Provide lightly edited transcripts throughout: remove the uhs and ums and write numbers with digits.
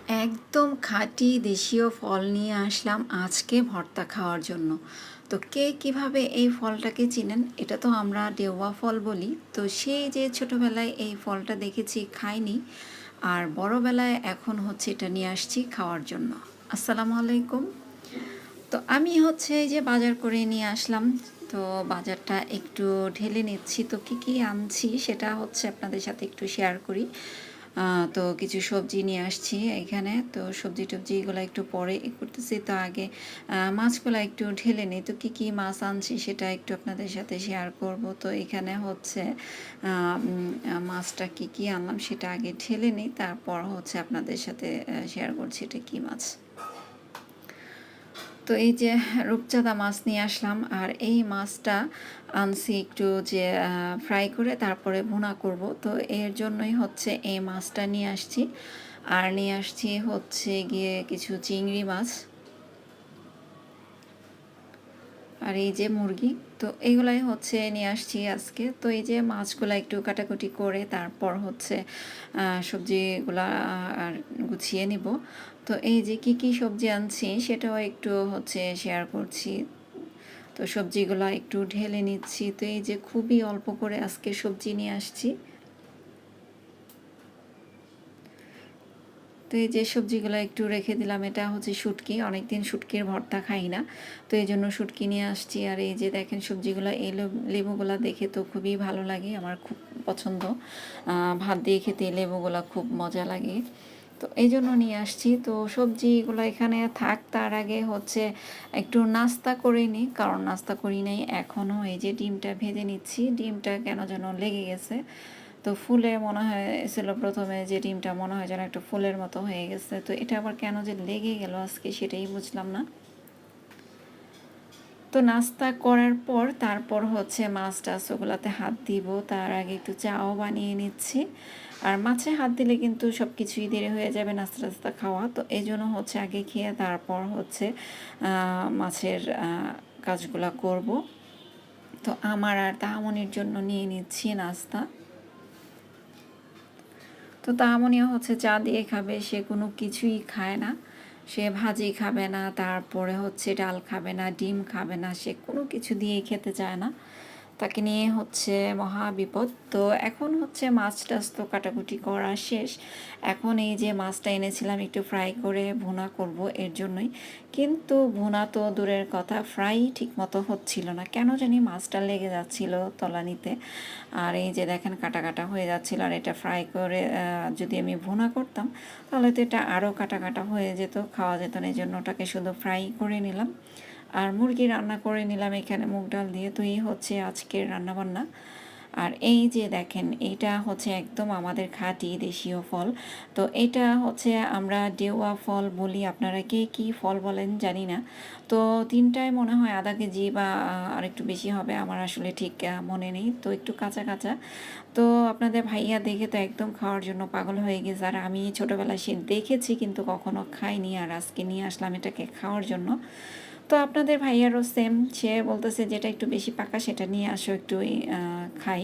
একদম খাঁটি দেশীয় ফল নিয়ে আসলাম আজকে ভর্তা খাওয়ার জন্য। তো কে কিভাবে এই ফলটাকে চিনেন? এটা তো আমরা ডেওয়া ফল বলি। তো সেই যে ছোটবেলায় এই ফলটা দেখেছি, খাইনি। আর বড়বেলায় এখন হচ্ছে এটা নিয়ে আসছি খাওয়ার জন্য। আসসালামু আলাইকুম। তো আমি হচ্ছে এই যে বাজার করে নিয়ে আসলাম। তো বাজারটা একটু ঢেলে নিচ্ছি। তো কি কি আনছি সেটা হচ্ছে আপনাদের সাথে একটু শেয়ার করি। তো কিছু সবজি নিয়ে আসছি এখানে। তো সবজি টবজি এগুলো একটু পরে করতেছি। তো আগে মাছগুলো একটু ঢেলে নিই। তো কি কি মাছ আনছি সেটা একটু আপনাদের সাথে শেয়ার করব। তো এখানে হচ্ছে মাছটা কি কি আনলাম সেটা আগে ঢেলে নিই, তারপর হচ্ছে আপনাদের সাথে শেয়ার করছি এটা কি মাছ। তো এই যে রূপচাঁদা মাছ নিয়ে আসলাম, আর এই মাছটা আনছি একটু যে ফ্রাই করে তারপরে ভুনা করব। তো এর জন্যই হচ্ছে এই মাছটা নিয়ে আসছি। আর নিয়ে আসছি হচ্ছে গিয়ে কিছু চিংড়ি মাছ, আর এই যে মুরগি। তো এইগুলাই হচ্ছে নিয়ে আসছি আজকে। তো এই যে মাছগুলো একটু কাটাকুটি করে তারপর হচ্ছে সবজিগুলা আর গুছিয়ে নিব। তো এই যে কি কি সবজি আনছি সেটাও একটু হচ্ছে শেয়ার করছি। তো সবজিগুলো একটু ঢেলে নিচ্ছি। তো এই যে খুবই অল্প করে আজকে সবজি নিয়ে আসছি। তো এই যে সবজিগুলো একটু রেখে দিলাম, এটা হচ্ছে শুটকি, অনেকদিন শুটকির ভর্তা খাই না, তো এই জন্য শুটকি নিয়ে আসছি। আর এই যে দেখেন সবজিগুলো, এই লেবুগুলো দেখে তো খুবই ভালো লাগে, আমার খুব পছন্দ। ভাত দিয়ে খেতে লেবুগুলো খুব মজা লাগে, তো এই জন্য নিয়ে আসছি। তো সবজিগুলো এখানে থাক, তার আগে হচ্ছে একটু নাস্তা করে নিই, কারণ নাস্তা করি নাই এখনও। এই যে ডিমটা ভেজে নিচ্ছি, ডিমটা কেন যেন লেগে গেছে। তো ফুলে মনে হয়েছিল প্রথমে যে ডিমটা মনে হয় যেন একটু ফুলের মতো হয়ে গেছে, তো এটা আবার কেন যে লেগে গেল আজকে সেটাই বুঝলাম না। তো নাস্তা করার পর তারপর হচ্ছে মাছ টাছ ওগুলাতে হাত দিব, তার আগে একটু চাও বানিয়ে নিচ্ছি। আর মাছে হাত দিলে কিন্তু সব কিছুই দেরি হয়ে যাবে নাস্তা টাস্তা খাওয়া, তো এই জন্য হচ্ছে আগে খেয়ে তারপর হচ্ছে মাছের কাজগুলা করব। তো আমার আর তাহামনির জন্য নিয়ে নিচ্ছি নাস্তা। তো তাহামনিও হচ্ছে চা দিয়ে খাবে, সে কোনো কিছুই খায় না। সে ভাজি খাবে না, তারপরে হচ্ছে ডাল খাবে না, ডিম খাবে না, সে কোনো কিছু দিয়েই খেতে চায় না। তাকে নিয়ে হচ্ছে মহা বিপদ। তো এখন হচ্ছে মাছ টাছ তো কাটাকুটি করা শেষ। এখন এই যে মাছটা এনেছিলাম একটু ফ্রাই করে ভুনা করব এর জন্যই। কিন্তু ভুনা তো দূরের কথা, ফ্রাই ঠিকমতো হচ্ছিল না, কেন জানি মাছটা লেগে যাচ্ছিল তলানিতে। আর এই যে দেখেন কাটা কাটা হয়ে যাচ্ছিল। আর এটা ফ্রাই করে যদি আমি ভুনা করতাম তাহলে তো এটা আরও কাটা কাটা হয়ে যেত, খাওয়া যেত না। এই জন্য ওটাকে শুধু ফ্রাই করে নিলাম। আর মুরগি রান্না করে নিলাম এখানে মুগ ডাল দিয়ে। তো এই হচ্ছে আজকের রান্নাবান্না। আর এই যে দেখেন এইটা হচ্ছে একদম আমাদের খাঁটি দেশীয় ফল। তো এটা হচ্ছে আমরা ডেওয়া ফল বলি, আপনারা কে কী ফল বলেন জানি না। তো তিনটায় মনে হয় আধা কেজি বা আর একটু বেশি হবে, আমার আসলে ঠিক মনে নেই। তো একটু কাঁচা কাঁচা। তো আপনাদের ভাইয়া দেখে তো একদম খাওয়ার জন্য পাগল হয়ে গেছে। আর আমি ছোটোবেলায় সে দেখেছি কিন্তু কখনো খাইনি, আর আজকে নিয়ে আসলাম এটাকে খাওয়ার জন্য। তো আপনাদের ভাইয়ারও সেম, সে বলতেছে যেটা একটু বেশি পাকা সেটা নিয়ে আসো একটু খাই।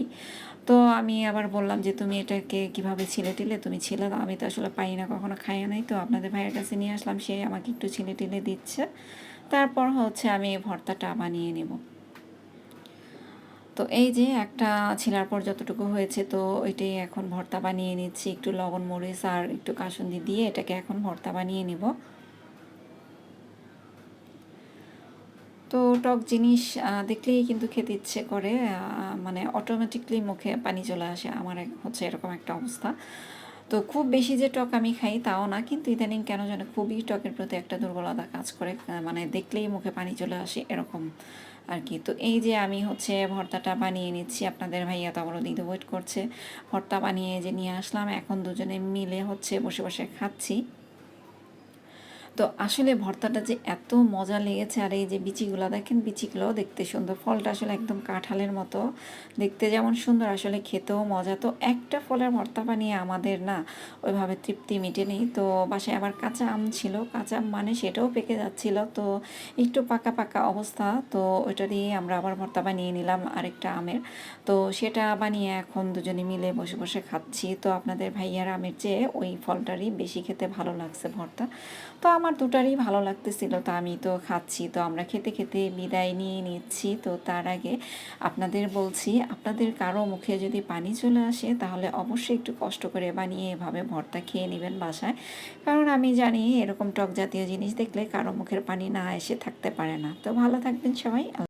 তো আমি আবার বললাম যে তুমি এটাকে কিভাবে ছিলে টিলে তুমি ছিলে দাও, আমি তো আসলে পাই না, কখনো খাইও নাই। তো আপনাদের ভাইয়ের কাছে নিয়ে আসলাম, সে আমাকে একটু ছিলে টিলে দিচ্ছে। তারপর হচ্ছে আমি এই ভর্তাটা বানিয়ে নেব। তো এই যে একটা ছিলার পর যতটুকু হয়েছে, তো ওইটাই এখন ভর্তা বানিয়ে নিচ্ছি। একটু লবণ মরিচ আর একটু কাসুন্দি দিয়ে এটাকে এখন ভর্তা বানিয়ে নিব। তো টক জিনিস দেখলেই কিন্তু খেতে ইচ্ছে করে, মানে অটোমেটিকলি মুখে পানি চলে আসে, আমার হচ্ছে এরকম একটা অবস্থা। তো খুব বেশি যে টক আমি খাই তাও না, কিন্তু ইদানিং কেন যেন খুবই টকের প্রতি একটা দুর্বলতা কাজ করে, মানে দেখলেই মুখে পানি চলে আসে এরকম আর কি। তো এই যে আমি হচ্ছে ভর্তাটা বানিয়ে নিচ্ছি, আপনাদের ভাইয়া তো আবারও দিদি ওয়েট করছে। ভর্তা বানিয়ে যে নিয়ে আসলাম, এখন দুজনে মিলে হচ্ছে বসে বসে খাচ্ছি। তো আসলে ভর্তাটা যে এত মজা লেগেছে, আর এই যে বিচিগুলা দেখেন, বিচিগুলোও দেখতে সুন্দর। ফলটা আসলে একদম কাঁঠালের মতো দেখতে, যেমন সুন্দর আসলে খেতেও মজা। তো একটা ফলের ভর্তা বানিয়ে আমাদের না ওইভাবে তৃপ্তি মেটেনি। তো বাসায় আবার কাঁচা আম ছিল, কাঁচা আম মানে সেটাও পেকে যাচ্ছিল, তো একটু পাকা পাকা অবস্থা। তো ওইটা দিয়ে আমরা আবার ভর্তা বানিয়ে নিলাম আরেকটা আমের। তো সেটা বানিয়ে এখন দুজনে মিলে বসে বসে খাচ্ছি। তো আপনাদের ভাইয়ার আমের চেয়ে ওই ফলটারই বেশি খেতে ভালো লাগছে ভর্তা। তো আমার দুটারই ভালো লাগতেছিল, তো আমি তো খাচ্ছি। তো আমরা খেতে খেতে বিদায় নিয়ে নিচ্ছি। তো তার আগে আপনাদের বলছি, আপনাদের কারো মুখে যদি পানি চলে আসে তাহলে অবশ্যই একটু কষ্ট করে বানিয়ে এভাবে ভর্তা খেয়ে নেবেন বাসায়, কারণ আমি জানি এরকম টক জাতীয় জিনিস দেখলে কারো মুখের পানি না এসে থাকতে পারে না। তো ভালো থাকবেন সবাই।